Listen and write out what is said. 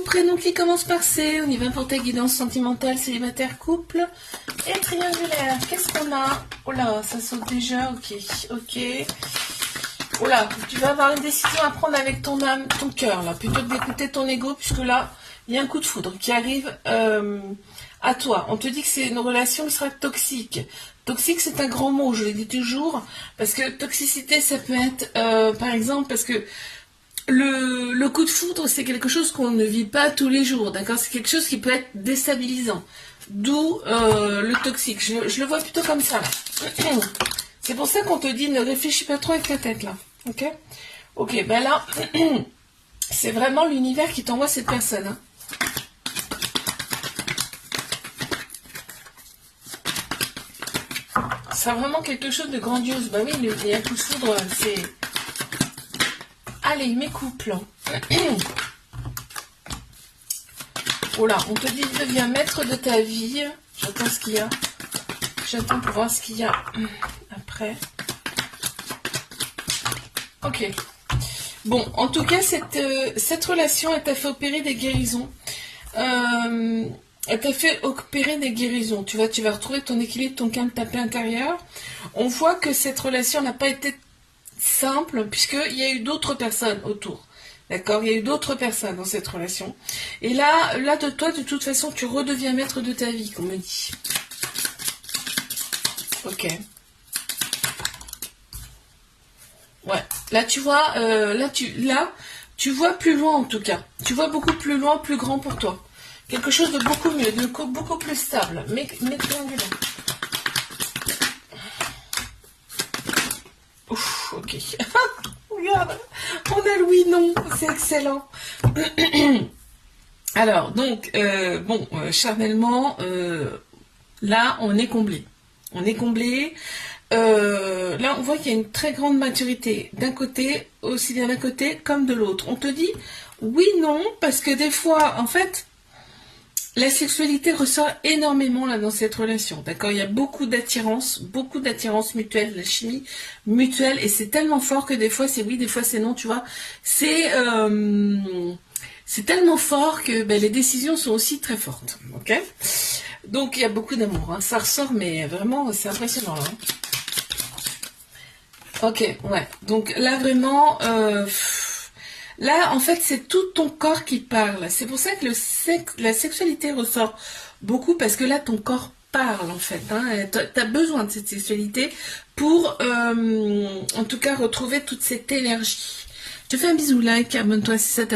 prénom qui commence par C. On y va pour ta guidance sentimentale, célibataire, couple et triangulaire. Qu'est-ce qu'on a? Oh là, ça saute déjà. Ok, ok. Oh là, tu vas avoir une décision à prendre avec ton âme, ton cœur, là, plutôt que d'écouter ton ego, puisque là, il y a un coup de foudre qui arrive à toi. On te dit que c'est une relation qui sera toxique. Toxique, c'est un grand mot, je le dis toujours, parce que toxicité, ça peut être, par exemple, parce que le coup de foudre, c'est quelque chose qu'on ne vit pas tous les jours, d'accord? C'est quelque chose qui peut être déstabilisant. D'où le toxique. Je le vois plutôt comme ça, là. C'est pour ça qu'on te dit ne réfléchis pas trop avec ta tête, là. Ok? Ok, ben là, c'est vraiment l'univers qui t'envoie cette personne. Hein. C'est vraiment quelque chose de grandiose. Bah oui, il y a un coup de foudre, c'est... Allez, mes couples. Oh là, on te dit deviens maître de ta vie. J'attends ce qu'il y a. J'attends pour voir ce qu'il y a après. Ok. Bon, en tout cas, cette relation, elle t'a fait opérer des guérisons. Elle t'a fait opérer des guérisons. Tu vas retrouver ton équilibre, ton calme, ta paix intérieure. On voit que cette relation n'a pas été simple, puisqu'il y a eu d'autres personnes autour. D'accord? Il y a eu d'autres personnes dans cette relation. Et là, de toi, de toute façon, tu redeviens maître de ta vie, qu'on me dit. Ok. Ouais. Là, tu vois, tu vois plus loin, en tout cas. Tu vois beaucoup plus loin, plus grand pour toi. Quelque chose de beaucoup mieux, de beaucoup plus stable. Mais triangulaire. Ouf, ok. Regarde, on a le oui, non, c'est excellent. Alors, donc, charnellement, là, on est comblé. On est comblé. Là, on voit qu'il y a une très grande maturité d'un côté, aussi bien d'un côté comme de l'autre. On te dit oui, non, parce que des fois, en fait, la sexualité ressort énormément là dans cette relation, d'accord? Il y a beaucoup d'attirance mutuelle, la chimie mutuelle, et c'est tellement fort que des fois c'est oui, des fois c'est non, tu vois. C'est tellement fort que les décisions sont aussi très fortes, ok? Donc il y a beaucoup d'amour, hein. Ça ressort, mais vraiment c'est impressionnant là. Ok, ouais. Donc là vraiment. Là, en fait, c'est tout ton corps qui parle. C'est pour ça que la sexualité ressort beaucoup, parce que là, ton corps parle, en fait. Hein. Tu as besoin de cette sexualité pour, en tout cas, retrouver toute cette énergie. Je te fais un bisou, like, abonne-toi si ça t'a plu.